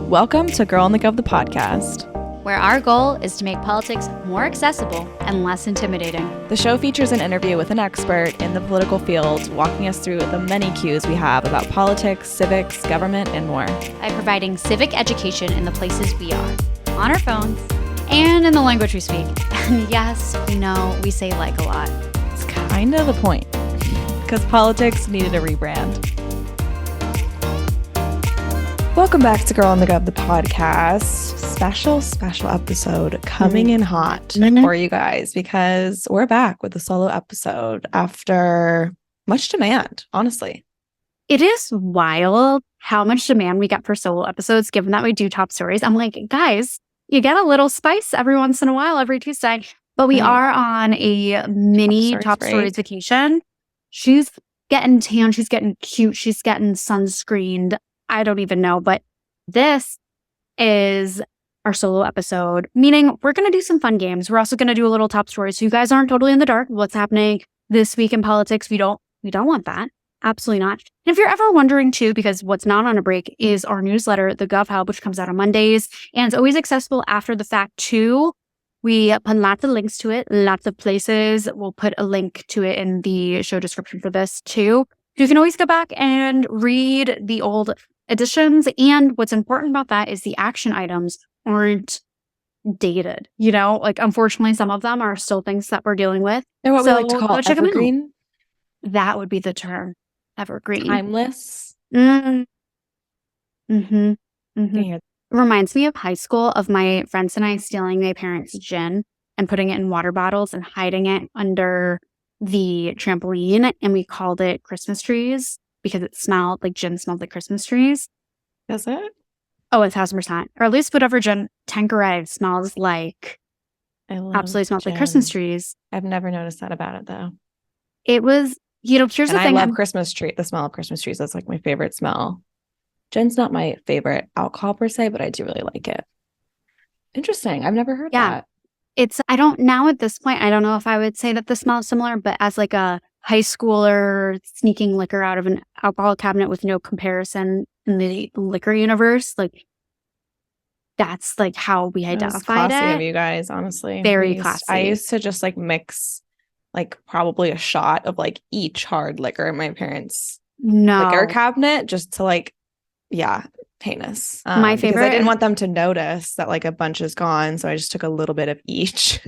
Welcome to Girl on the Gov, the podcast, where our goal is to make politics more accessible and less intimidating. The show features an interview with an expert in the political field, walking us through the many cues we have about politics, civics, government, and more. By providing civic education in the places we are, on our phones, and in the language we speak. And yes, we know we say like a lot. It's kind of the point, because politics needed a rebrand. Welcome back to Girl on the Gov, the podcast. Special episode coming in hot for you guys, because we're back with a solo episode after much demand, honestly. It is wild how much demand we get for solo episodes, given that we do top stories. I'm like, guys, you get a little spice every once in a while, every Tuesday. But we are on a mini top stories vacation. She's getting tan. She's getting cute. She's getting sunscreened. I don't even know. But this is our solo episode, meaning we're going to do some fun games. We're also going to do a little top story. So you guys aren't totally in the dark. What's happening this week in politics? We don't want that. Absolutely not. And if you're ever wondering too, because what's not on a break is our newsletter, the Gov Hub, which comes out on Mondays. And it's always accessible after the fact too. We put lots of links to it, lots of places. We'll put a link to it in the show description for this too. You can always go back and read the old editions. And what's important about that is the action items aren't dated. You know, like unfortunately, some of them are still things that we're dealing with. They're what we like to call evergreen. That would be the term. Evergreen. Timeless. Reminds me of high school, of my friends and I stealing my parents' gin and putting it in water bottles and hiding it under the trampoline. And we called it Christmas trees because it smelled like gin smelled like Christmas trees. Does it? Oh, 1,000%. Or at least whatever gin Tanqueray smells like. Absolutely smells like Christmas trees. I've never noticed that about it though. It was, here's the thing. I love the smell of Christmas trees. That's like my favorite smell. Gin's not my favorite alcohol per se, but I do really like it. Interesting. I've never heard that. Now at this point, I don't know if I would say that the smell is similar, but as like a high schooler sneaking liquor out of an alcohol cabinet with no comparison in the liquor universe, like that's like how we identified classy it. Of you guys, honestly. Very classy. I used to just like mix like probably a shot of like each hard liquor in my parents' liquor cabinet just to like, heinous. My favorite. Because I didn't want them to notice that like a bunch is gone, so I just took a little bit of each.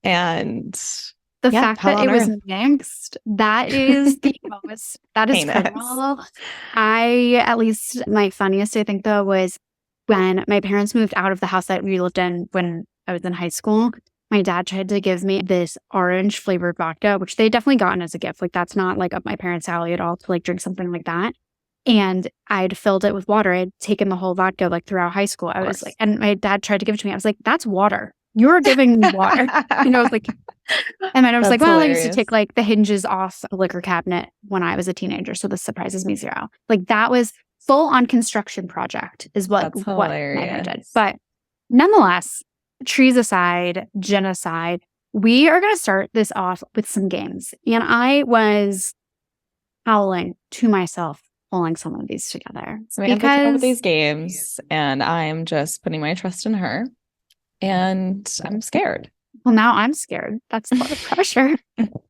And the fact that it was mixed, that is the most, that is criminal. At least my funniest, I think though, was when my parents moved out of the house that we lived in when I was in high school. My dad tried to give me this orange flavored vodka, which they definitely gotten as a gift. Like that's not like up my parents' alley at all to like drink something like that. And I'd filled it with water. I'd taken the whole vodka like throughout high school. I was like, and my dad tried to give it to me. I was like, that's water. You're giving me water. You know, I was like, and then I was like, well, hilarious. I used to take like the hinges off a liquor cabinet when I was a teenager. So this surprises me zero. Like that was full on construction project is what my dad did. But nonetheless, trees aside, gin aside, we are going to start this off with some games. And I was howling to myself pulling some of these together. So I'm picking up these games and I'm just putting my trust in her. And I'm scared. Well, now I'm scared. That's a lot of pressure.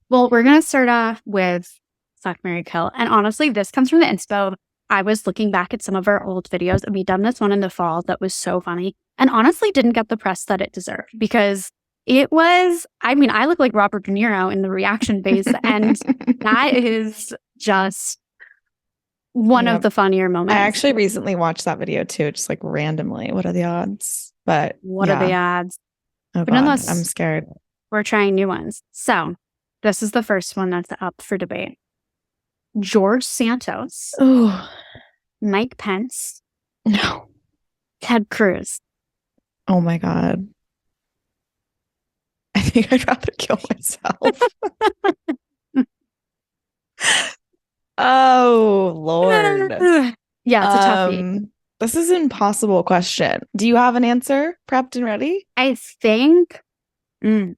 Well, we're going to start off with Fuck, Marry, Kill. And honestly, this comes from the inspo. I was looking back at some of our old videos and we'd done this one in the fall that was so funny and honestly didn't get the press that it deserved because it was, I mean, I look like Robert De Niro in the reaction phase and that is just one of the funnier moments. I actually recently watched that video too, just like randomly. What are the odds? But what are the odds? Oh, God, I'm scared. We're trying new ones. So this is the first one that's up for debate. George Santos. Ooh. Mike Pence. No. Ted Cruz. Oh my God. I think I'd rather kill myself. Oh, Lord. Yeah, it's a toughie. This is an impossible question. Do you have an answer prepped and ready? I think. There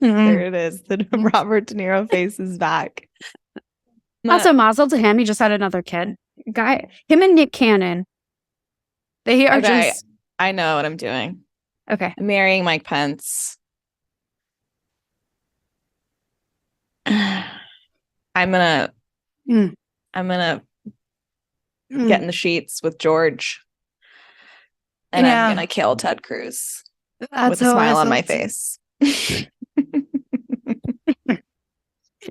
it is. The Robert De Niro face is back. Also, mazel to him. He just had another kid. him and Nick Cannon, they are Okay, just... I know what I'm doing. Okay. I'm marrying Mike Pence. I'm gonna Mm. get in the sheets with George, and I'm gonna kill Ted Cruz with a smile on my face.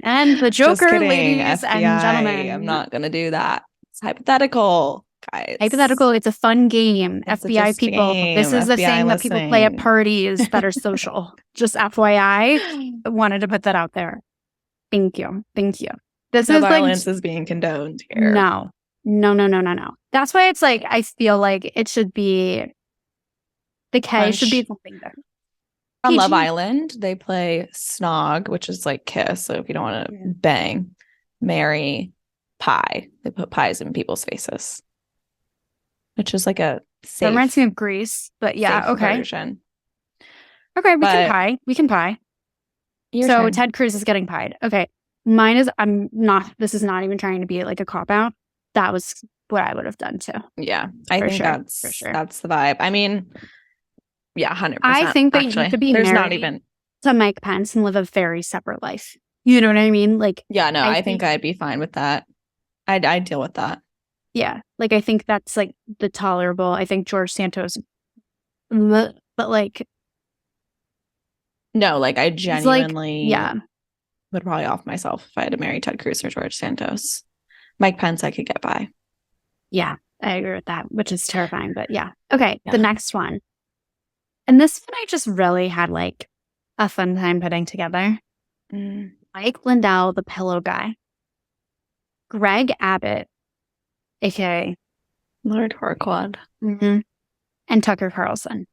And the Just Joker, kidding, ladies FBI. and gentlemen. I'm not gonna do that. It's hypothetical, guys. Hypothetical. It's a fun game. It's FBI just a people. game. This is the FBI thing that people play at listening. parties that are social. Just FYI, I wanted to put that out there. Thank you. This No is violence is being condoned here. No. That's why it's like, I feel like it should be, the K should be something there. On Love Island, they play snog, which is like kiss. So if you don't want to bang, marry, pie. They put pies in people's faces, which is like a safe. That reminds me of Grease, but yeah, okay. Version. Okay, we can pie. So turn. Ted Cruz is getting pied. Okay, mine is, this is not even trying to be like a cop out. That was what I would have done too. Yeah, I think that's the vibe. I mean, yeah, 100%. I think that you could be married to Mike Pence and live a very separate life. You know what I mean? Like, yeah, no, I think I'd be fine with that. I'd deal with that. Yeah, like I think that's like the tolerable. I think George Santos, but like, no, like I genuinely, would probably off myself if I had to marry Ted Cruz or George Santos. Mike Pence, I could get by. Yeah, I agree with that, which is terrifying. But yeah, okay, the next one. And this one I just really had like a fun time putting together. Mike Lindell, the pillow guy. Greg Abbott, aka Lord Horquad. And Tucker Carlson.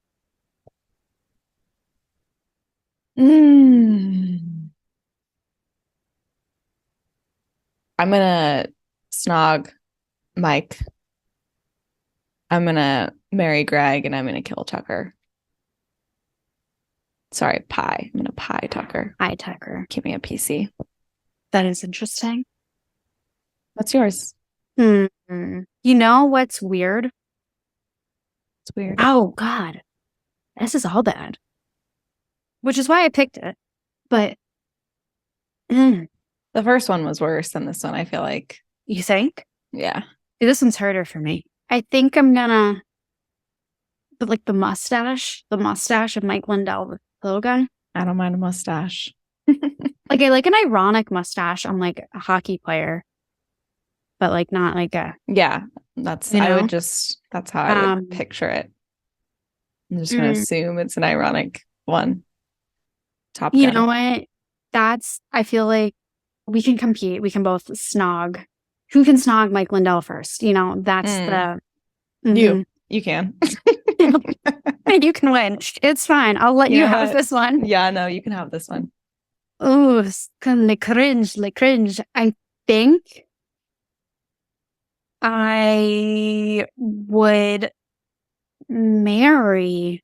I'm gonna snog Mike. I'm gonna marry Greg, and I'm gonna kill Tucker. Sorry, pie. I'm gonna pie Tucker. Pie Tucker. Give me a PC. That is interesting. What's yours? You know what's weird? It's weird. Oh, God. This is all bad. Which is why I picked it. But the first one was worse than this one, I feel like. You think? Yeah. This one's harder for me. I think I'm gonna... But like the mustache of Mike Lindell, the little guy. I don't mind a mustache. Like I like an ironic mustache on like a hockey player. But like not like a... Yeah. That's how I would picture it. I'm just gonna assume it's an ironic one. Top Gun. You know what? I feel like we can compete. We can both snog. Who can snog Mike Lindell first? You know, that's the... You can. You can win. It's fine. I'll let you have this one. Yeah, no, you can have this one. Oh, cringe. I think I would marry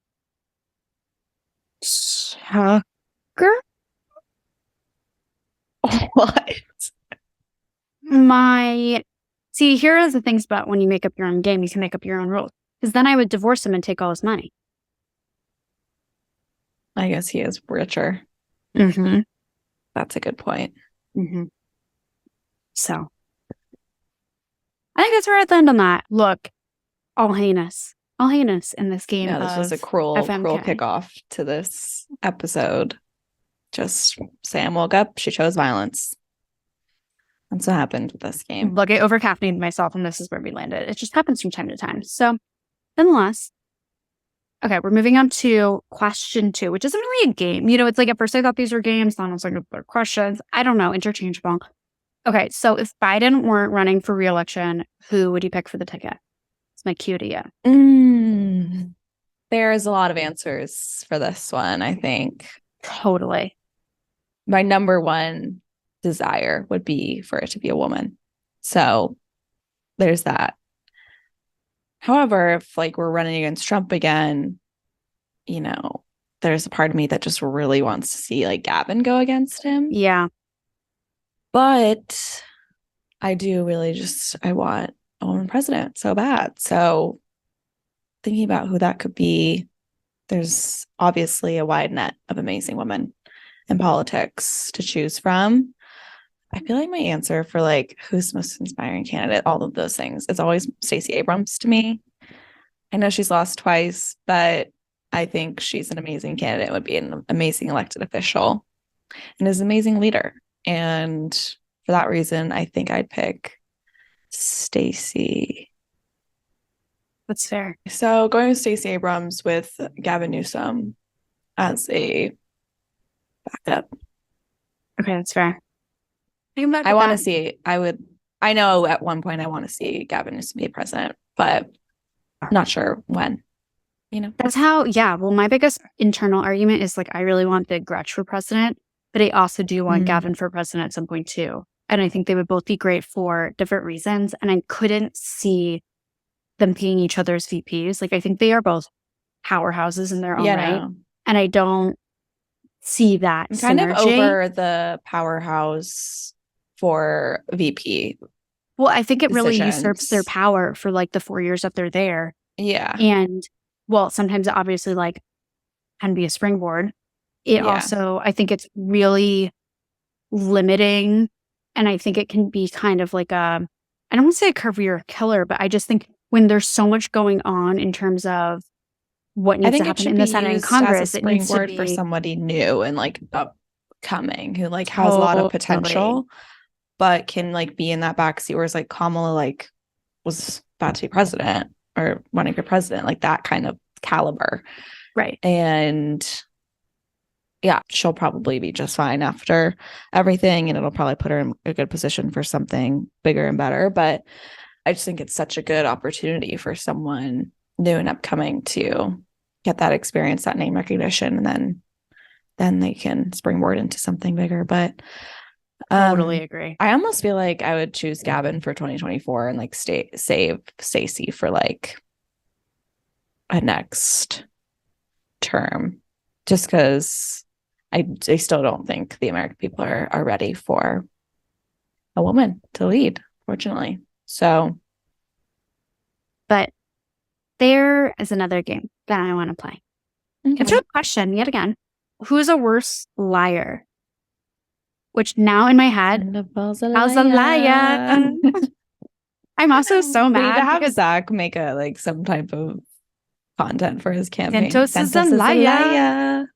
Tucker. What? See, here are the things about when you make up your own game, you can make up your own rules. Because then I would divorce him and take all his money. I guess he is richer. That's a good point. So, I think that's where I'd land on that. Look, all heinous in this game. Yeah, this was a cruel kickoff to this episode. Just Sam woke up, she chose violence. That's what happened with this game. Look, I over-caffeinated myself, and this is where we landed. It just happens from time to time. So, nonetheless, okay, we're moving on to question 2, which isn't really a game. You know, it's like at first I thought these were games, then I was like, they're questions. I don't know, interchangeable. Okay, so if Biden weren't running for re-election, who would you pick for the ticket? It's my cue to you. There's a lot of answers for this one, I think. Totally. My number one desire would be for it to be a woman. So there's that. However, if like we're running against Trump again, you know, there's a part of me that just really wants to see like Gavin go against him. Yeah. But I do really I want a woman president so bad. So thinking about who that could be, there's obviously a wide net of amazing women in politics to choose from. I feel like my answer for like who's the most inspiring candidate, all of those things, it's always Stacey Abrams to me. I know she's lost twice, but I think she's an amazing candidate, would be an amazing elected official, and is an amazing leader. And for that reason, I think I'd pick Stacey. That's fair. So going with Stacey Abrams with Gavin Newsom as a backup. Okay, that's fair. I want to see, I know at one point I want to see Gavin Newsom be president, but I'm not sure when, That's how, well, my biggest internal argument is like, I really want Big Gretch for president, but I also do want Gavin for president at some point too. And I think they would both be great for different reasons. And I couldn't see them being each other's VPs. Like, I think they are both powerhouses in their own right. And I don't see that I'm kind of over the powerhouse for VP. Well, I think it really usurps their power for like the 4 years that they're there. Yeah. And well, sometimes it obviously like can be a springboard. It also, I think it's really limiting. And I think it can be kind of like I don't want to say a career killer, but I just think when there's so much going on in terms of what needs to happen in the Senate and Congress, it needs to be for somebody new and like upcoming who like has a lot of potential, but can like be in that backseat. Whereas like Kamala like was about to be president or running for president, like that kind of caliber, right? And yeah, she'll probably be just fine after everything, and it'll probably put her in a good position for something bigger and better. But I just think it's such a good opportunity for someone new and upcoming to get that experience, that name recognition, and then they can springboard into something bigger. But totally agree. I almost feel like I would choose Gavin for 2024 and like save Stacey for like a next term, just because I still don't think the American people are ready for a woman to lead, fortunately. So, but there is another game that I want to play. Okay. It's a question yet again. Who's a worse liar? Which now in my head, how's a liar? I'm also so mad. We need to have Zach make some type of content for his campaign. Santos is a liar.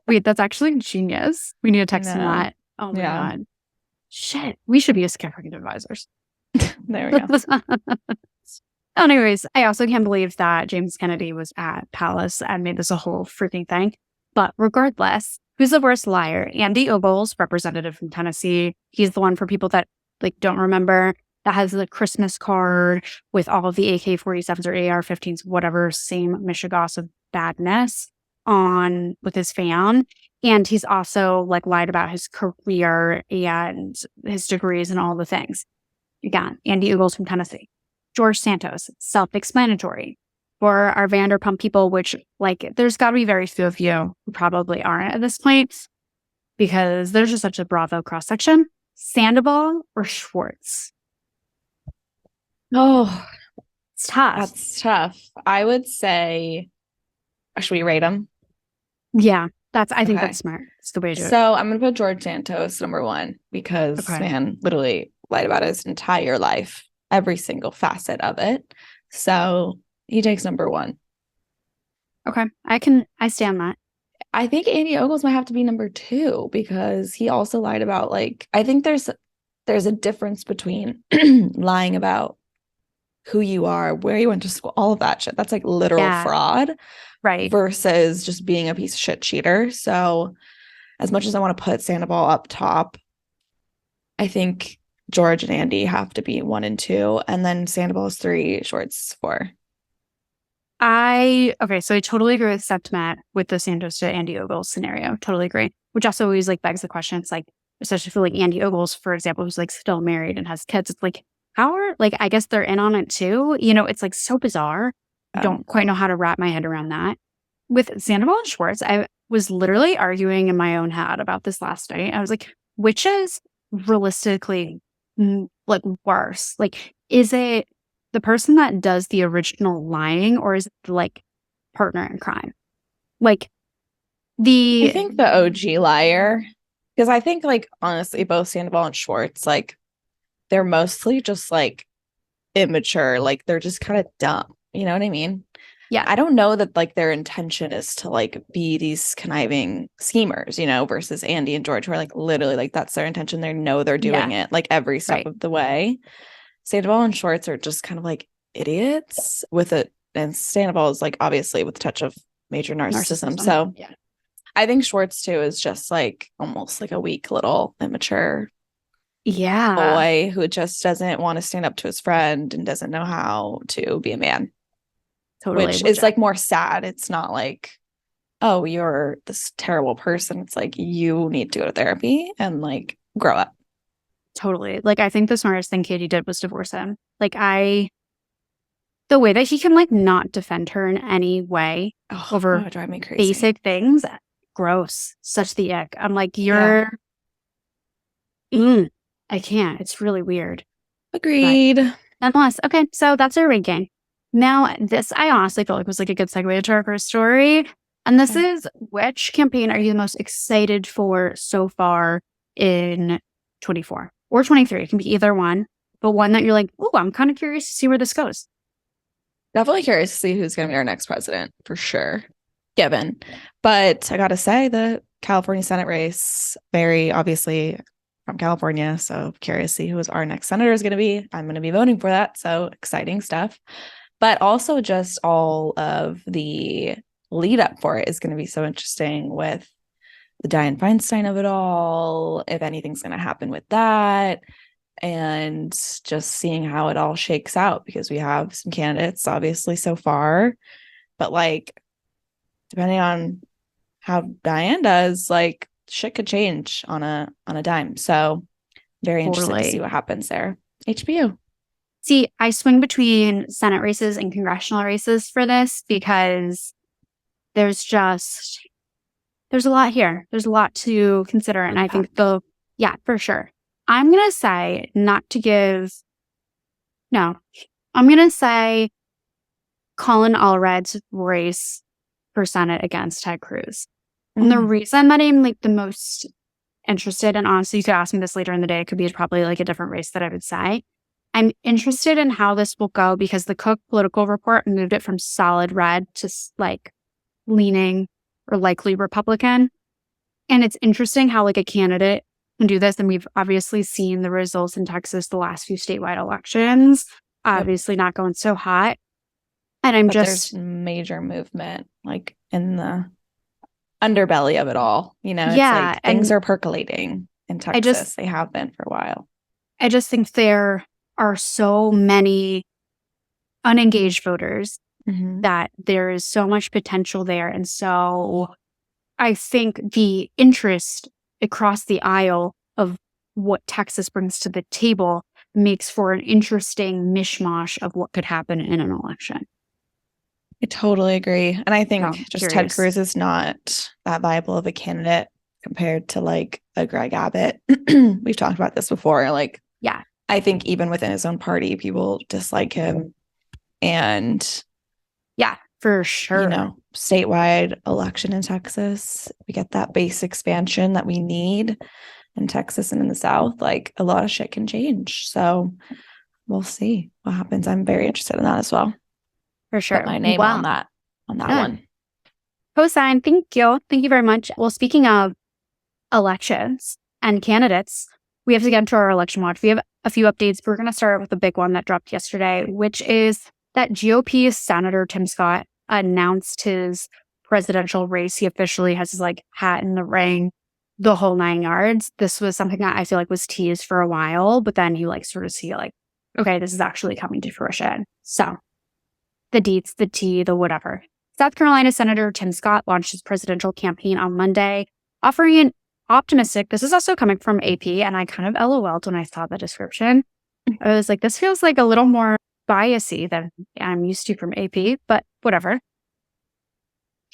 Wait, that's actually genius. We need to text him that. Oh my God. Shit. We should be his campaign advisors. There we go. Anyways, I also can't believe that James Kennedy was at Palace and made this a whole freaking thing. But regardless, who's the worst liar? Andy Ogles, representative from Tennessee. He's the one for people that don't remember, that has the Christmas card with all of the AK-47s or AR-15s, whatever, same mishigas of badness on with his fan. And he's also lied about his career and his degrees and all the things. Again, Andy Ogles from Tennessee. George Santos, self-explanatory. For our Vanderpump people, which there's got to be very few of you who probably aren't at this point, because there's just such a Bravo cross-section. Sandoval or Schwartz? Oh, it's tough. That's tough. I would say, should we rate them? Yeah, I think that's smart. It's the way to do it. So I'm going to put George Santos number one because man literally lied about his entire life, every single facet of it. So he takes number one. Okay. I stand that. I think Andy Ogles might have to be number two because he also lied about I think there's a difference between lying about who you are, where you went to school, all of that shit. That's literal fraud. Right. Versus just being a piece of shit cheater. So as much as I want to put Sandoval up top, I think George and Andy have to be 1 and 2, and then Sandoval is 3, Schwartz 4. So I totally agree with Septimat with the Santos to Andy Ogles scenario. Totally agree. Which also always begs the question. It's especially for Andy Ogles, for example, who's still married and has kids. It's how are I guess they're in on it too. It's so bizarre. I don't quite know how to wrap my head around that. With Sandoval and Schwartz, I was literally arguing in my own head about this last night. I was which is realistically worse? Is it the person that does the original lying, or is it like partner in crime? Like I think the OG liar, because I think like honestly, both Sandoval and Schwartz, like they're mostly just like immature, like they're just kind of dumb. You know what I mean? Yeah. I don't know that like their intention is to like be these conniving schemers, you know, versus Andy and George, who are like literally like that's their intention. They know they're doing it like every step of the way. Sandoval and Schwartz are just kind of like idiots with it. And Sandoval is like obviously with a touch of major narcissism. So yeah. I think Schwartz too is just like almost like a weak little immature boy who just doesn't want to stand up to his friend and doesn't know how to be a man. Totally. Which is like more sad. It's not like, oh, you're this terrible person. It's like you need to go to therapy and like grow up. Totally. Like I think the smartest thing Katie did was divorce him. Like the way that he can like not defend her in any way over drive me crazy. Basic things, gross. Such the ick. I'm like, you're I can't. It's really weird. Agreed. But nonetheless, okay, so that's our ranking. Now, this I honestly feel like was like a good segue into our first story. And this is, which campaign are you the most excited for so far in 24 or 23? It can be either one, but one that you're like, oh, I'm kind of curious to see where this goes. Definitely curious to see who's going to be our next president, for sure, given. But I got to say, the California Senate race, very obviously from California, so curious to see who our next senator is going to be. I'm going to be voting for that, so exciting stuff. But also just all of the lead up for it is going to be so interesting with the Dianne Feinstein of it all, if anything's going to happen with that, and just seeing how it all shakes out, because we have some candidates obviously so far, but like depending on how Dianne does, like shit could change on a dime. So very interested to see what happens there. HBU. See, I swing between Senate races and congressional races for this because there's a lot here. There's a lot to consider. And I think for sure. I'm going to say I'm going to say Colin Allred's race for Senate against Ted Cruz. And the reason that I'm like the most interested, and honestly, you could ask me this later in the day, it could be probably like a different race that I would say. I'm interested in how this will go because the Cook political report moved it from solid red to like leaning or likely Republican. And it's interesting how like a candidate can do this. And we've obviously seen the results in Texas the last few statewide elections, obviously not going so hot. And there's major movement like in the underbelly of it all. You know, it's like things are percolating in Texas. They have been for a while. I just think there are so many unengaged voters that there is so much potential there. And so I think the interest across the aisle of what Texas brings to the table makes for an interesting mishmash of what could happen in an election. I totally agree. And I think Ted Cruz is not that viable of a candidate compared to like a Greg Abbott. We've talked about this before. Like, I think even within his own party, people dislike him. And for sure. You know, statewide election in Texas, we get that base expansion that we need in Texas and in the South. Like a lot of shit can change. So we'll see what happens. I'm very interested in that as well. For sure. Put my name on that one. Cosign. Thank you. Thank you very much. Well, speaking of elections and candidates, we have to get into our election watch. We have a few updates. We're going to start with the big one that dropped yesterday, which is that GOP Senator Tim Scott announced his presidential race. He officially has his like hat in the ring, the whole 9 yards. This was something that I feel like was teased for a while, but then you like sort of see like, okay, this is actually coming to fruition. So the deets, the tea, the whatever. South Carolina Senator Tim Scott launched his presidential campaign on Monday, offering an optimistic, this is also coming from AP, and I kind of LOL'd when I saw the description. I was like, this feels like a little more biasy than I'm used to from AP, but whatever.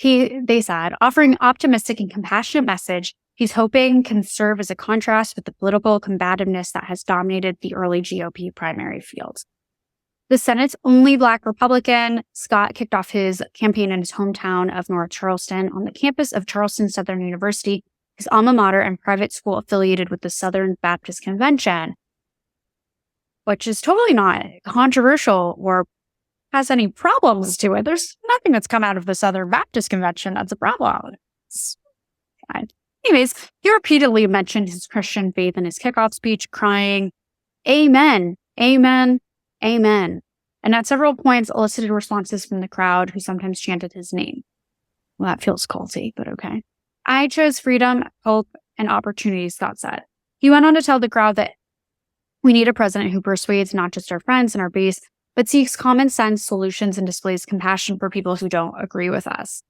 They said, offering optimistic and compassionate message he's hoping can serve as a contrast with the political combativeness that has dominated the early GOP primary field. the Senate's only Black Republican, Scott kicked off his campaign in his hometown of North Charleston on the campus of Charleston Southern University, his alma mater and private school affiliated with the Southern Baptist Convention, which is totally not controversial or has any problems to it. There's nothing that's come out of the Southern Baptist Convention that's a problem. It's fine. Anyways, he repeatedly mentioned his Christian faith in his kickoff speech, crying, "Amen, amen, amen," and at several points elicited responses from the crowd who sometimes chanted his name. Well, that feels culty, but okay. "I chose freedom, hope, and opportunity," Scott said. He went on to tell the crowd that we need a president who persuades not just our friends and our base, but seeks common sense solutions and displays compassion for people who don't agree with us.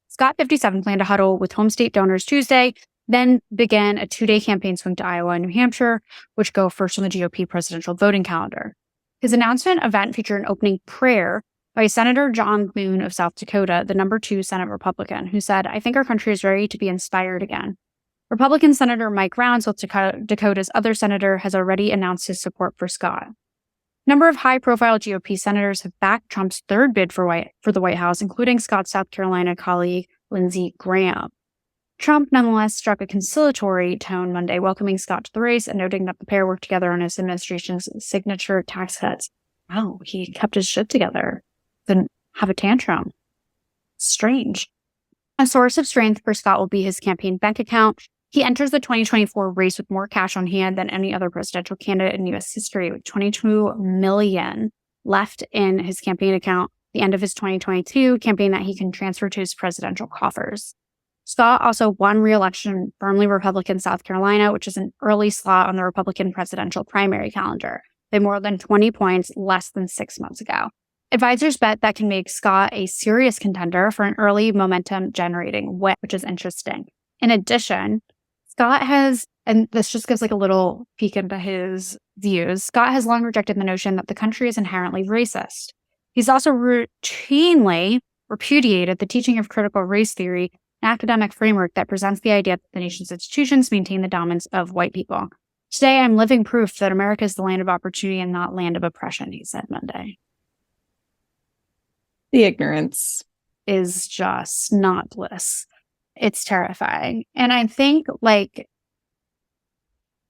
Scott 57 planned to huddle with home state donors Tuesday, then began a 2-day campaign swing to Iowa and New Hampshire, which go first on the GOP presidential voting calendar. His announcement event featured an opening prayer by Senator John Thune of South Dakota, the number 2 Senate Republican, who said, "I think our country is ready to be inspired again." Republican Senator Mike Rounds, South Dakota's other senator, has already announced his support for Scott. A number of high-profile GOP senators have backed Trump's third bid for the White House, including Scott's South Carolina colleague Lindsey Graham. Trump nonetheless struck a conciliatory tone Monday, welcoming Scott to the race and noting that the pair worked together on his administration's signature tax cuts. Wow, he kept his shit together. Didn't have a tantrum. Strange. A source of strength for Scott will be his campaign bank account. He enters the 2024 race with more cash on hand than any other presidential candidate in U.S. history, with $22 million left in his campaign account at the end of his 2022 campaign that he can transfer to his presidential coffers. Scott also won re-election firmly Republican South Carolina, which is an early slot on the Republican presidential primary calendar, by more than 20 points less than 6 months ago. Advisors bet that can make Scott a serious contender for an early momentum-generating win, which is interesting. In addition, Scott has, and this just gives like a little peek into his views, Scott has long rejected the notion that the country is inherently racist. He's also routinely repudiated the teaching of critical race theory, an academic framework that presents the idea that the nation's institutions maintain the dominance of white people. "Today, I'm living proof that America is the land of opportunity and not land of oppression," he said Monday. The ignorance is just not bliss. It's terrifying. And I think, like,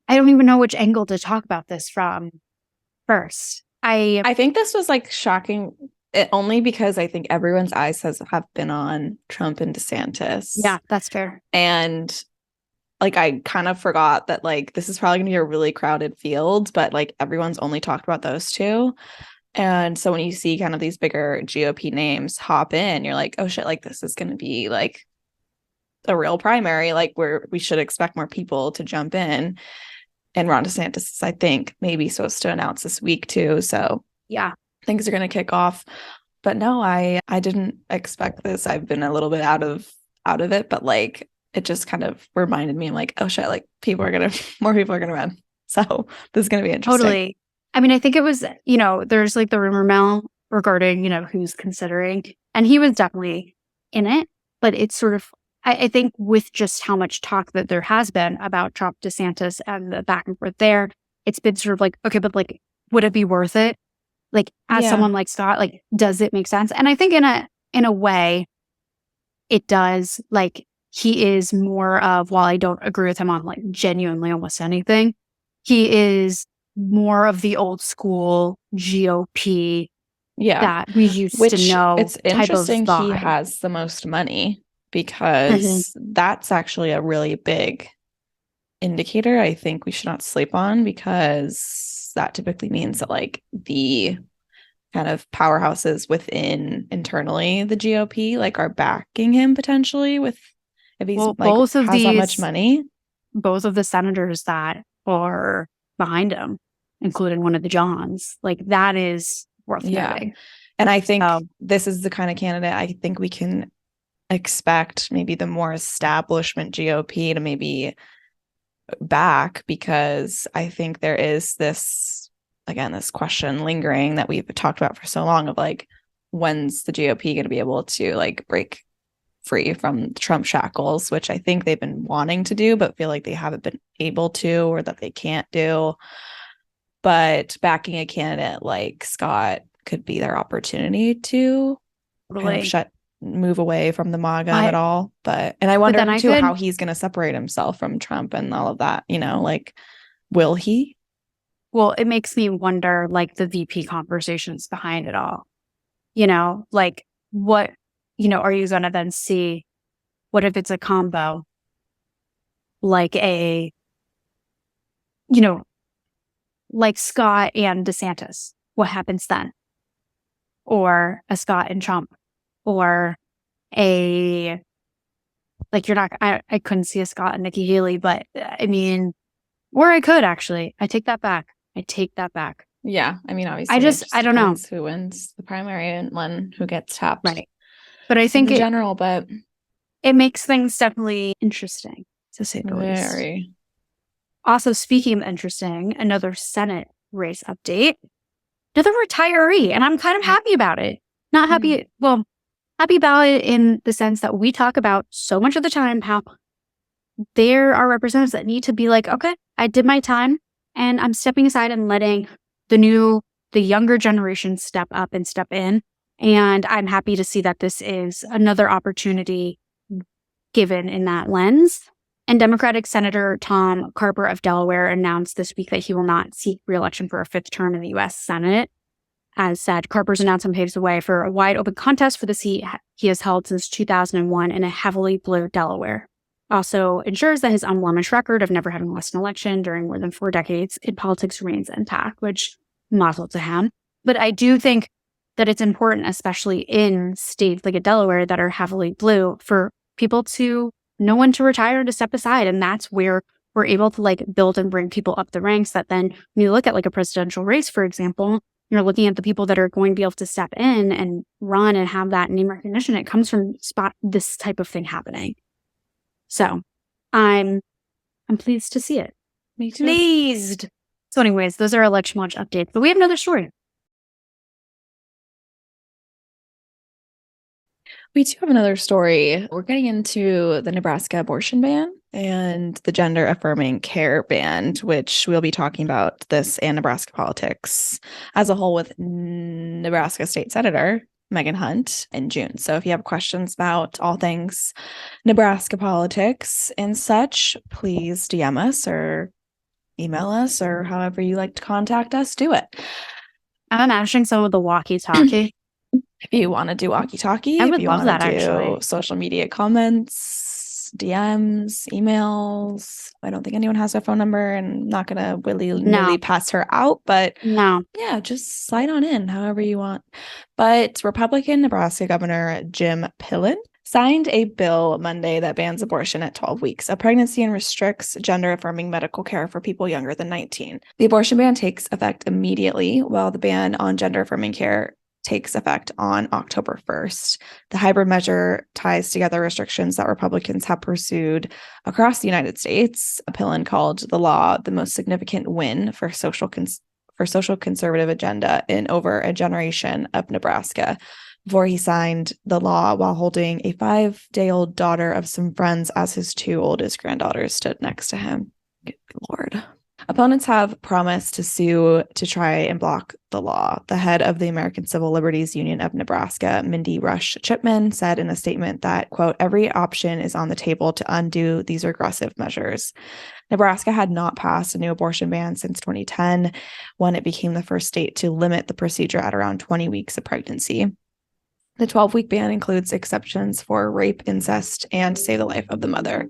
I don't even know which angle to talk about this from first. I think this was like shocking, only because I think everyone's eyes have been on Trump and DeSantis. Yeah, that's fair. And like, I kind of forgot that like this is probably gonna be a really crowded field, but like everyone's only talked about those two. And so when you see kind of these bigger GOP names hop in, you're like, oh shit, like this is gonna be like a real primary, like where we should expect more people to jump in. And Ron DeSantis is, I think, maybe supposed to announce this week too. So yeah, things are going to kick off. But no, I didn't expect this. I've been a little bit out of it, but like it just kind of reminded me. I'm like, oh shit, like more people are gonna run. So this is gonna be interesting. Totally. I mean, I think it was, there's like the rumor mill regarding, who's considering, and he was definitely in it, but it's sort of, I think with just how much talk that there has been about Trump, DeSantis, and the back and forth there, it's been sort of like, okay, but like, would it be worth it? Like, as someone like Scott, like, does it make sense? And I think in a way, it does. Like, he is more of, while I don't agree with him on like genuinely almost anything, he is more of the old school GOP that we used to know. It's interesting he has the most money, because that's actually a really big indicator I think we should not sleep on, because that typically means that like the kind of powerhouses within internally the GOP like are backing him potentially with, if he's both of has that much money. Both of the senators that are behind him, including one of the Johns, like that is worth noting. And I think this is the kind of candidate I think we can expect maybe the more establishment GOP to maybe back, because I think there is this question lingering that we've talked about for so long of like, when's the GOP going to be able to like break free from Trump shackles, which I think they've been wanting to do, but feel like they haven't been able to, or that they can't do. But backing a candidate like Scott could be their opportunity to kind of move away from the MAGA at all. And I wonder too how he's going to separate himself from Trump and all of that, like, will he? Well, it makes me wonder, like, the VP conversations behind it all, like, what, are you going to then see? What if it's a combo? Like like Scott and DeSantis, what happens then? Or a Scott and Trump, or I couldn't see a Scott and Nikki Haley, but or I could actually. I take that back. Yeah. Obviously, I don't know who wins the primary and when who gets tapped. Right. But I think in general, but it makes things definitely interesting, to say the least. Very. Also, speaking of interesting, another Senate race update. Another retiree, and I'm kind of happy about it. Not happy, happy about it in the sense that we talk about so much of the time how there are representatives that need to be like, okay, I did my time, and I'm stepping aside and letting the younger generation step up and step in. And I'm happy to see that this is another opportunity given in that lens. And Democratic Senator Tom Carper of Delaware announced this week that he will not seek re-election for a fifth term in the U.S. Senate. As said, Carper's announcement paves the way for a wide open contest for the seat he has held since 2001 in a heavily blue Delaware. Also ensures that his unblemished record of never having lost an election during more than 4 decades in politics remains intact, which mazel to him. But I do think that it's important, especially in states like Delaware that are heavily blue, for people to know when to retire and to step aside. And that's where we're able to build and bring people up the ranks that then when you look at a presidential race, for example, you're looking at the people that are going to be able to step in and run and have that name recognition. It comes from this type of thing happening. So I'm pleased to see it. Me too. Pleased. So anyways, those are election watch updates, but we have another story. We do have another story. We're getting into the Nebraska abortion ban and the gender affirming care ban, which we'll be talking about this and Nebraska politics as a whole with Nebraska State Senator Megan Hunt in June. So if you have questions about all things Nebraska politics and such, please DM us or email us or however you like to contact us, do it. I'm imagining some of the walkie-talkie. If you want to do walkie-talkie, I would love that, actually. Social media comments, DMs, emails. I don't think anyone has our phone number, and I'm not going to willy-nilly pass her out, but yeah, just slide on in however you want. But Republican Nebraska Governor Jim Pillen signed a bill Monday that bans abortion at 12 weeks of pregnancy and restricts gender-affirming medical care for people younger than 19. The abortion ban takes effect immediately, while the ban on gender-affirming care takes effect on October 1st. The hybrid measure ties together restrictions that Republicans have pursued across the United States. Pillen called the law the most significant win for social conservative agenda in over a generation of Nebraska. Before he signed the law while holding a 5-day-old daughter of some friends as his 2 oldest granddaughters stood next to him. Good Lord. Opponents have promised to sue to try and block the law. The head of the American Civil Liberties Union of Nebraska, Mindy Rush Chipman, said in a statement that, quote, every option is on the table to undo these regressive measures. Nebraska had not passed a new abortion ban since 2010, when it became the first state to limit the procedure at around 20 weeks of pregnancy. The 12-week ban includes exceptions for rape, incest, and save the life of the mother.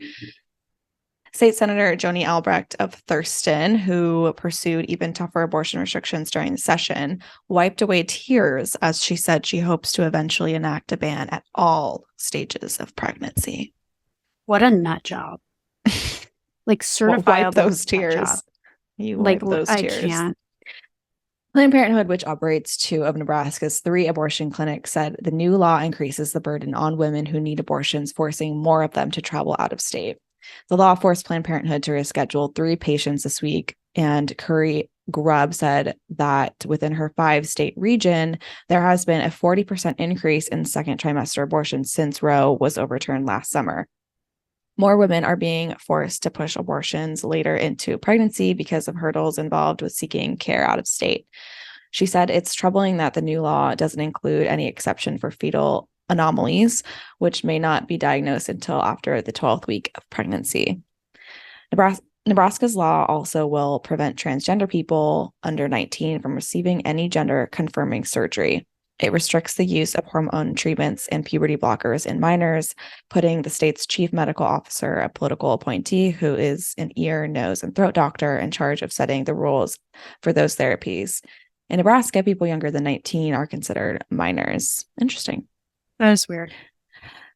State Senator Joni Albrecht of Thurston, who pursued even tougher abortion restrictions during the session, wiped away tears as she said she hopes to eventually enact a ban at all stages of pregnancy. What a nut job. Certifiable wipe those tears. You wipe those tears. I can't. Planned Parenthood, which operates 2 of Nebraska's 3 abortion clinics, said the new law increases the burden on women who need abortions, forcing more of them to travel out of state. The law forced Planned Parenthood to reschedule 3 patients this week, and Curry Grubb said that within her 5-state region, there has been a 40% increase in second trimester abortions since Roe was overturned last summer. More women are being forced to push abortions later into pregnancy because of hurdles involved with seeking care out of state. She said it's troubling that the new law doesn't include any exception for fetal anomalies, which may not be diagnosed until after the 12th week of pregnancy. Nebraska's law also will prevent transgender people under 19 from receiving any gender-confirming surgery. It restricts the use of hormone treatments and puberty blockers in minors, putting the state's chief medical officer, a political appointee who is an ear, nose, and throat doctor, in charge of setting the rules for those therapies. In Nebraska, people younger than 19 are considered minors. Interesting. That is weird.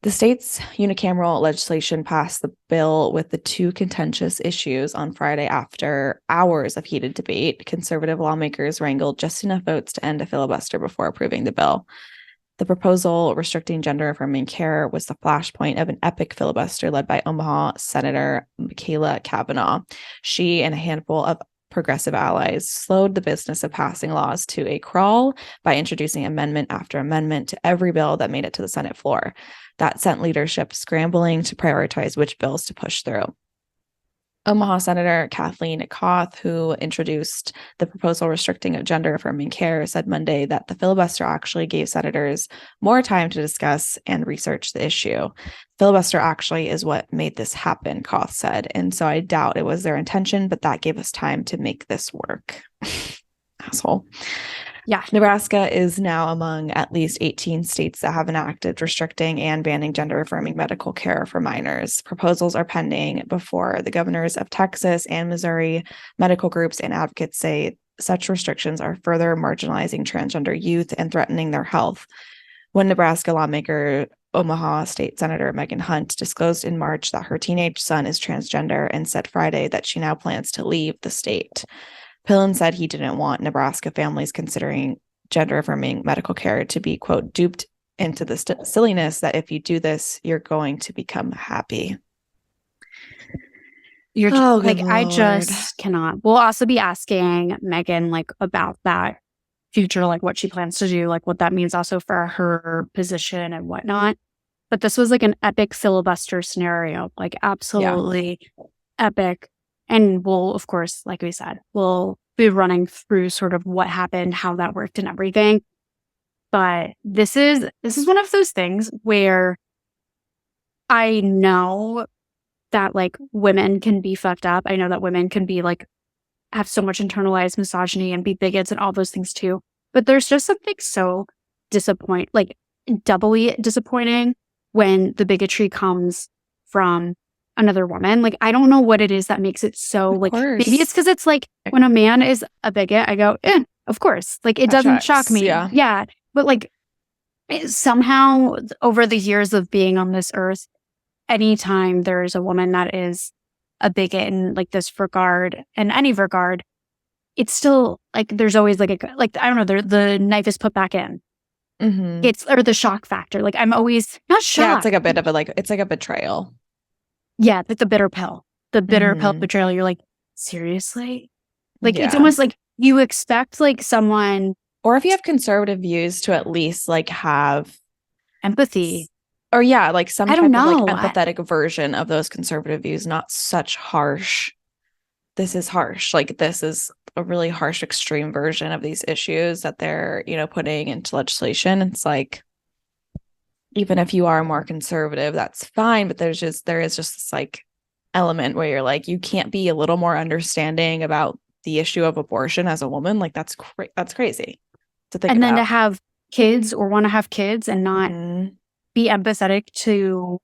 The state's unicameral legislation passed the bill with the two contentious issues on Friday after hours of heated debate. Conservative lawmakers wrangled just enough votes to end a filibuster before approving the bill. The proposal restricting gender-affirming care was the flashpoint of an epic filibuster led by Omaha Senator Michaela Cavanaugh. She and a handful of progressive allies slowed the business of passing laws to a crawl by introducing amendment after amendment to every bill that made it to the Senate floor. That sent leadership scrambling to prioritize which bills to push through. Omaha Senator Kathleen Koth, who introduced the proposal restricting gender-affirming care, said Monday that the filibuster actually gave senators more time to discuss and research the issue. Filibuster actually is what made this happen, Koth said, and so I doubt it was their intention, but that gave us time to make this work. Asshole. Yeah. Nebraska is now among at least 18 states that have enacted restricting and banning gender-affirming medical care for minors. Proposals are pending before the governors of Texas and Missouri. Medical groups and advocates say such restrictions are further marginalizing transgender youth and threatening their health. When Nebraska lawmaker Omaha State Senator Megan Hunt disclosed in March that her teenage son is transgender and said Friday that she now plans to leave the state. Pillen said he didn't want Nebraska families considering gender-affirming medical care to be, quote, duped into the silliness that if you do this, you're going to become happy. You're like, Lord. I just cannot. We'll also be asking Megan, like, about that future, like what she plans to do, like what that means also for her position and whatnot. But this was like an epic filibuster scenario, like absolutely epic. And we'll, of course, like we said, we'll be running through sort of what happened, how that worked and everything. But this is one of those things where I know that like women can be fucked up. I know that women can be like, have so much internalized misogyny and be bigots and all those things too. But there's just something so doubly disappointing when the bigotry comes from another woman. Like, I don't know what it is that makes it so, like, maybe it's because it's like when a man is a bigot, I go, of course. Like, it doesn't shock me. Yeah. But like, somehow over the years of being on this earth, anytime there's a woman that is a bigot in like this regard, in any regard, it's still like there's always like I don't know, the knife is put back in. Mm-hmm. It's or the shock factor. Like I'm always not shocked. Yeah, it's like a bit of a it's like a betrayal. Yeah, like the bitter pill. The bitter pill betrayal. You're like, seriously? Like it's almost like you expect like someone, or if you have conservative views, to at least like have empathy. Or like some type of like empathetic version of those conservative views, not such harsh. This is harsh. Like this is a really harsh, extreme version of these issues that they're, putting into legislation. It's like, even if you are more conservative, that's fine. But there is just this like element where you're like, you can't be a little more understanding about the issue of abortion as a woman. Like that's crazy to think and about. Then to have kids or want to have kids and not be empathetic to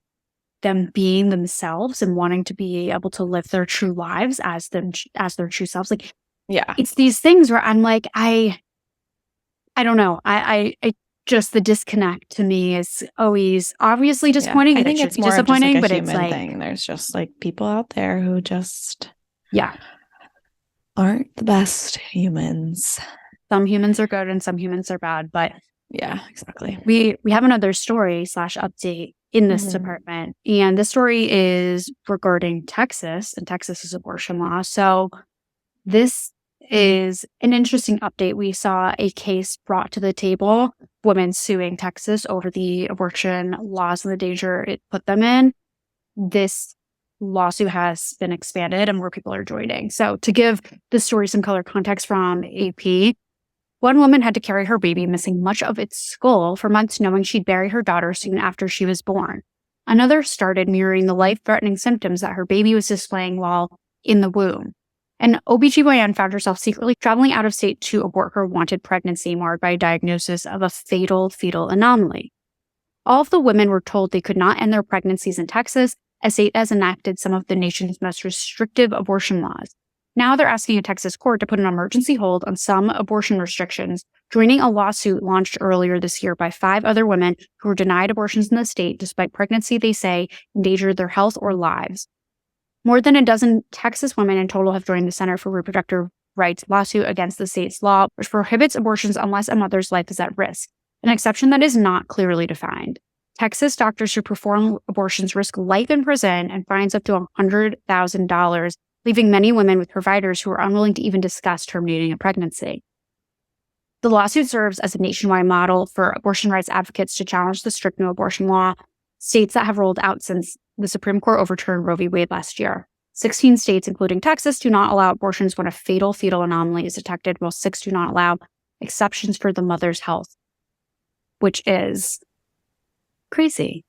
them being themselves and wanting to be able to live their true lives as their true selves. Like, yeah, it's these things where I'm like, I don't know. I just the disconnect to me is always obviously disappointing. Yeah. I think it's more disappointing, just like but a it's human like thing. There's just like people out there who just aren't the best humans. Some humans are good and some humans are bad, but yeah, exactly. We have another story / update in this department, and this story is regarding Texas and Texas's abortion law. So this is an interesting update. We saw a case brought to the table, women suing Texas over the abortion laws and the danger it put them in. This lawsuit has been expanded and more people are joining. So to give the story some color context from AP, One woman had to carry her baby, missing much of its skull, for months, knowing she'd bury her daughter soon after she was born. Another started mirroring the life-threatening symptoms that her baby was displaying while in the womb. An OBGYN found herself secretly traveling out of state to abort her wanted pregnancy, marred by a diagnosis of a fatal fetal anomaly. All of the women were told they could not end their pregnancies in Texas, a state that has enacted some of the nation's most restrictive abortion laws. Now they're asking a Texas court to put an emergency hold on some abortion restrictions, joining a lawsuit launched earlier this year by 5 other women who were denied abortions in the state despite pregnancy they say endangered their health or lives. More than a dozen Texas women in total have joined the Center for Reproductive Rights lawsuit against the state's law, which prohibits abortions unless a mother's life is at risk, an exception that is not clearly defined. Texas doctors who perform abortions risk life in prison and fines up to $100,000, leaving many women with providers who are unwilling to even discuss terminating a pregnancy. The lawsuit serves as a nationwide model for abortion rights advocates to challenge the strict no abortion law states that have rolled out since the Supreme Court overturned Roe v. Wade last year. 16 states, including Texas, do not allow abortions when a fatal fetal anomaly is detected, while 6 do not allow exceptions for the mother's health, which is crazy.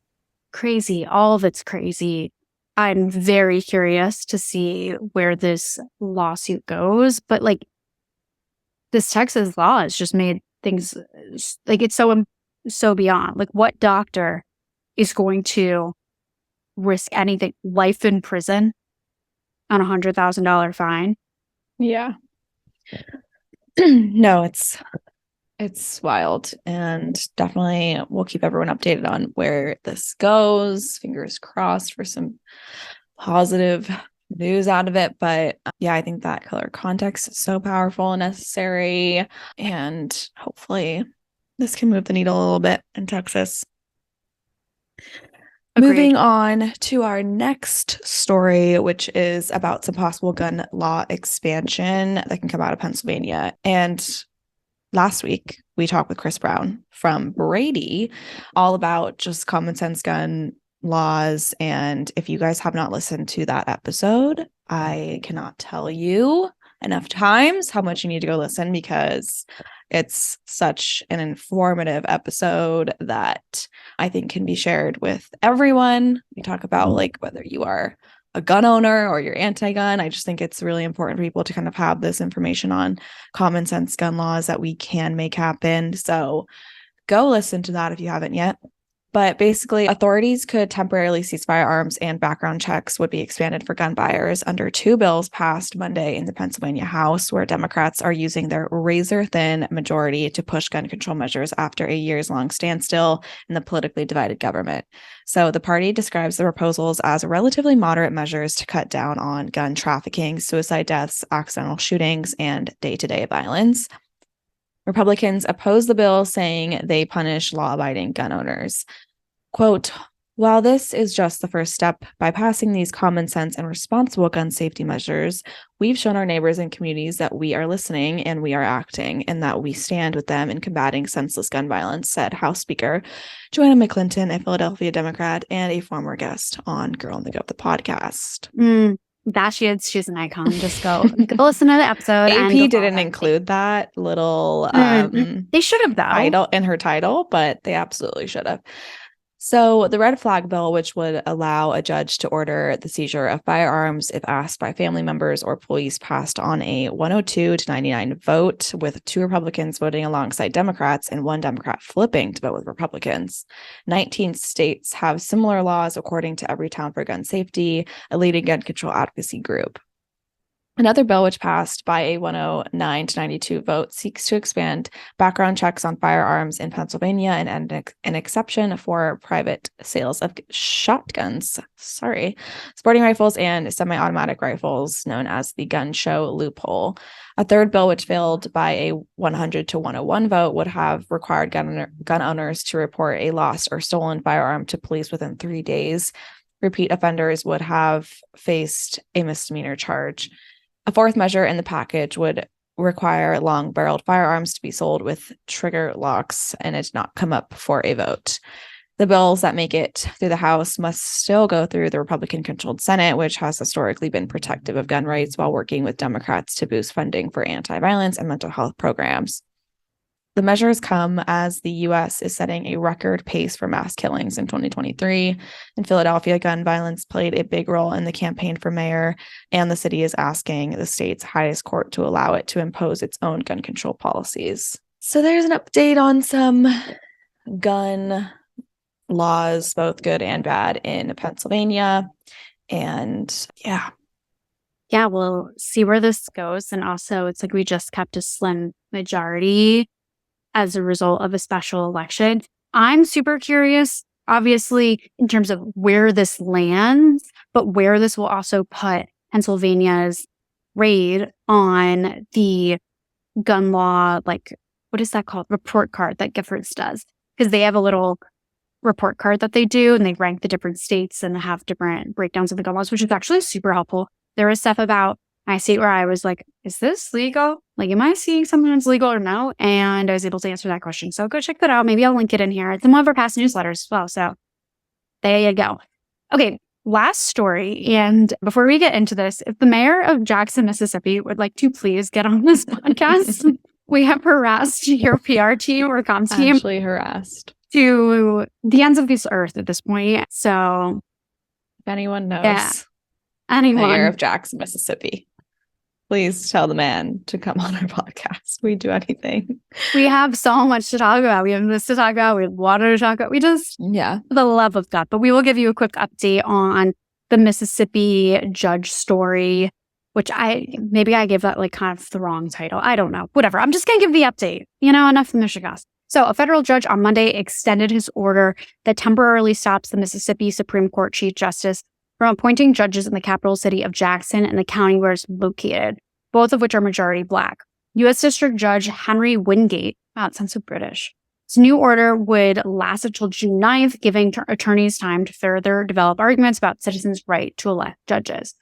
Crazy. All of it's crazy. I'm very curious to see where this lawsuit goes, but like this Texas law has just made things like it's so beyond. Like, what doctor is going to risk anything, life in prison on $100,000 fine? Yeah. No, it's wild, and definitely we'll keep everyone updated on where this goes. Fingers crossed for some positive news out of it. But yeah, I think that color context is so powerful and necessary, and hopefully this can move the needle a little bit in Texas. Agreed. Moving on to our next story, which is about some possible gun law expansion that can come out of Pennsylvania. And last week, we talked with Chris Brown from Brady all about just common sense gun laws. And if you guys have not listened to that episode, I cannot tell you enough times how much you need to go listen, because it's such an informative episode that I think can be shared with everyone. We talk about like whether you are a gun owner or you're anti-gun. I just think it's really important for people to kind of have this information on common sense gun laws that we can make happen. So go listen to that if you haven't yet. But basically, authorities could temporarily seize firearms, and background checks would be expanded for gun buyers under 2 bills passed Monday in the Pennsylvania House, where Democrats are using their razor-thin majority to push gun control measures after a years-long standstill in the politically divided government. So the party describes the proposals as relatively moderate measures to cut down on gun trafficking, suicide deaths, accidental shootings, and day-to-day violence. Republicans oppose the bill, saying they punish law-abiding gun owners. Quote, "While this is just the first step, by passing these common sense and responsible gun safety measures, we've shown our neighbors and communities that we are listening and we are acting, and that we stand with them in combating senseless gun violence," said House Speaker Joanna McClinton, a Philadelphia Democrat and a former guest on Girl on the Go, the podcast. That she's an icon. Just go listen to the episode. AP didn't include that little they should have, though, title in her title, but they absolutely should have. So the red flag bill, which would allow a judge to order the seizure of firearms if asked by family members or police, passed on a 102 to 99 vote, with 2 Republicans voting alongside Democrats and 1 Democrat flipping to vote with Republicans. 19 states have similar laws, according to Everytown for Gun Safety, a leading gun control advocacy group. Another bill, which passed by a 109 to 92 vote, seeks to expand background checks on firearms in Pennsylvania and an exception for private sales of shotguns, sporting rifles and semi-automatic rifles, known as the gun show loophole. A third bill, which failed by a 100 to 101 vote, would have required gun owners to report a lost or stolen firearm to police within 3 days. Repeat offenders would have faced a misdemeanor charge. A fourth measure in the package would require long-barreled firearms to be sold with trigger locks, and it did not come up for a vote. The bills that make it through the House must still go through the Republican-controlled Senate, which has historically been protective of gun rights while working with Democrats to boost funding for anti-violence and mental health programs. The measures come as the U.S. is setting a record pace for mass killings in 2023. In Philadelphia, gun violence played a big role in the campaign for mayor, and the city is asking the state's highest court to allow it to impose its own gun control policies. So there's an update on some gun laws, both good and bad, in Pennsylvania. And yeah, we'll see where this goes. And also, it's like we just kept a slim majority as a result of a special election. I'm super curious, obviously, in terms of where this lands, but where this will also put Pennsylvania's raid on the gun law, like, what is that called? Report card that Giffords does. Because they have a little report card that they do, and they rank the different states and have different breakdowns of the gun laws, which is actually super helpful. There is stuff about my state where I was like, is this legal? Like, am I seeing something that's legal or no? And I was able to answer that question. So go check that out. Maybe I'll link it in here. It's in one of our past newsletters as well. So there you go. Okay, last story. And before we get into this, if the mayor of Jackson, Mississippi would like to please get on this podcast, we have harassed your PR team or comms team. Actually harassed. To the ends of this earth at this point. So if anyone knows anyone, mayor of Jackson, Mississippi, please tell the man to come on our podcast. We'd do anything. We have so much to talk about. We have this to talk about. We have water to talk about. We just, for the love of God. But we will give you a quick update on the Mississippi judge story, which I gave that like kind of the wrong title. I don't know. Whatever. I'm just going to give the update. Enough from the Michigan. So a federal judge on Monday extended his order that temporarily stops the Mississippi Supreme Court Chief Justice from appointing judges in the capital city of Jackson and the county where it's located, both of which are majority Black. U.S. District Judge Henry Wingate, wow, it sounds so British. His new order would last until June 9th, giving attorneys time to further develop arguments about citizens' right to elect judges.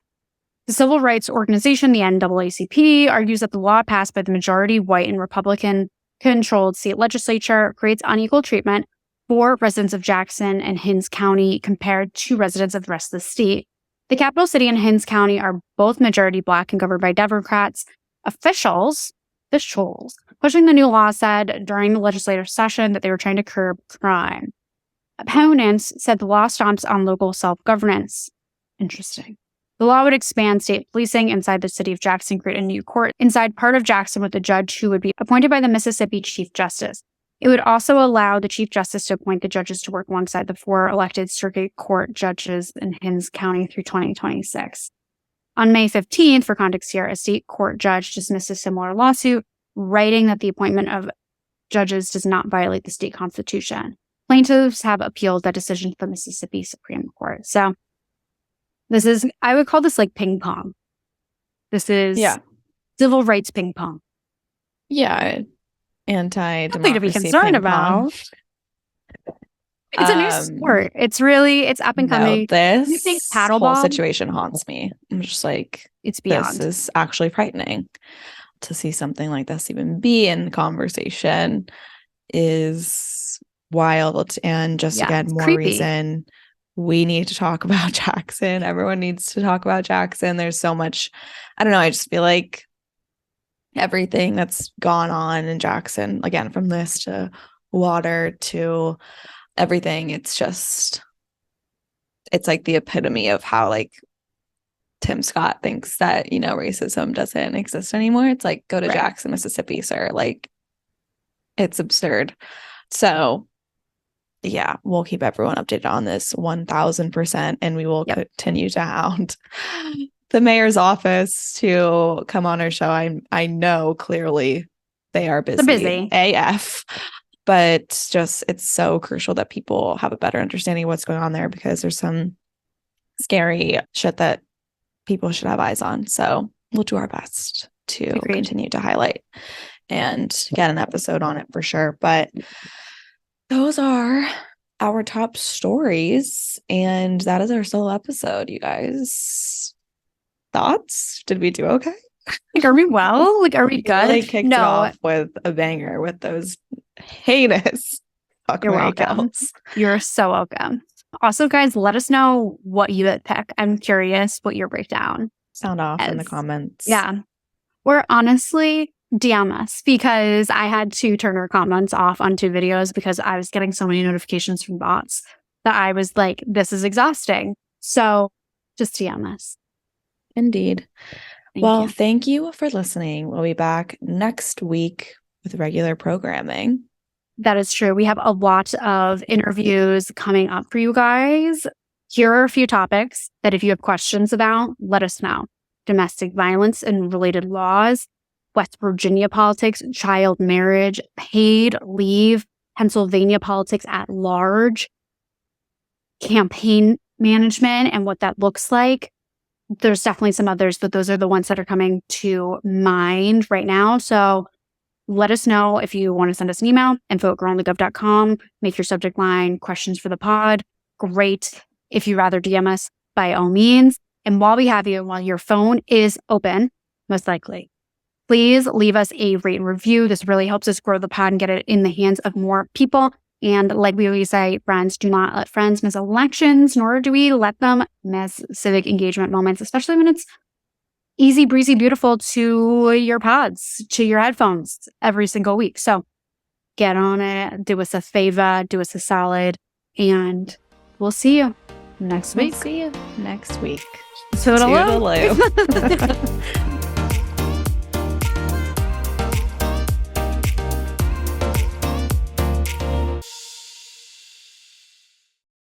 The civil rights organization, the NAACP, argues that the law passed by the majority white and Republican-controlled state legislature creates unequal treatment for residents of Jackson and Hinds County compared to residents of the rest of the state. The capital city and Hinds County are both majority Black and governed by Democrats. Officials pushing the new law said during the legislative session that they were trying to curb crime. Opponents said the law stomps on local self-governance. Interesting. The law would expand state policing inside the city of Jackson, create a new court inside part of Jackson with a judge who would be appointed by the Mississippi Chief Justice. It would also allow the Chief Justice to appoint the judges to work alongside the 4 elected circuit court judges in Hinds County through 2026. On May 15th, for context here, a state court judge dismissed a similar lawsuit, writing that the appointment of judges does not violate the state constitution. Plaintiffs have appealed that decision to the Mississippi Supreme Court. So this is, I would call this like ping pong. This is civil rights ping pong. Yeah. Anti-democracy nothing to be concerned about. It's a new sport. It's up and coming. This whole situation haunts me. I'm just like, it's beyond. This is actually frightening. To see something like this even be in conversation is wild. And just again, more creepy. Reason we need to talk about Jackson. Everyone needs to talk about Jackson. There's so much, I don't know. I just feel like everything that's gone on in Jackson, again, from this to water to everything, it's like the epitome of how like Tim Scott thinks that, racism doesn't exist anymore. It's like, go to Jackson, Mississippi, sir. Like, it's absurd. So yeah, we'll keep everyone updated on this 1000%, and we will continue to hound the mayor's office to come on our show. I know clearly they are busy AF, but it's so crucial that people have a better understanding of what's going on there, because there's some scary shit that people should have eyes on. So we'll do our best to continue to highlight and get an episode on it for sure. But those are our top stories, and that is our solo episode, you guys. Thoughts? Did we do okay? Like, are we well? Like, are we good? Really kicked it off with a banger with those heinous You're welcome. You're so welcome. Also, guys, let us know what you would pick. I'm curious what your breakdown. Sound off in the comments. Yeah. We're honestly DM us, because I had to turn our comments off on 2 videos because I was getting so many notifications from bots that I was like, this is exhausting. So just DM us. Indeed. Thank you for listening. We'll be back next week with regular programming. That is true. We have a lot of interviews coming up for you guys. Here are a few topics that if you have questions about, let us know. Domestic violence and related laws, West Virginia politics, child marriage, paid leave, Pennsylvania politics at large, campaign management and what that looks like. There's definitely some others, but those are the ones that are coming to mind right now. So let us know if you want to send us an email, info@girlonthegov.com. Make your subject line questions for the pod. Great. If you rather DM us, by all means. And while we have you, while your phone is open, most likely, please leave us a rate and review. This really helps us grow the pod and get it in the hands of more people. And like we always say, friends do not let friends miss elections, nor do we let them miss civic engagement moments, especially when it's easy, breezy, beautiful to your pods, to your headphones every single week. So get on it, do us a favor, do us a solid, and we'll see you next week. See you next week. Toodaloo. Toodaloo.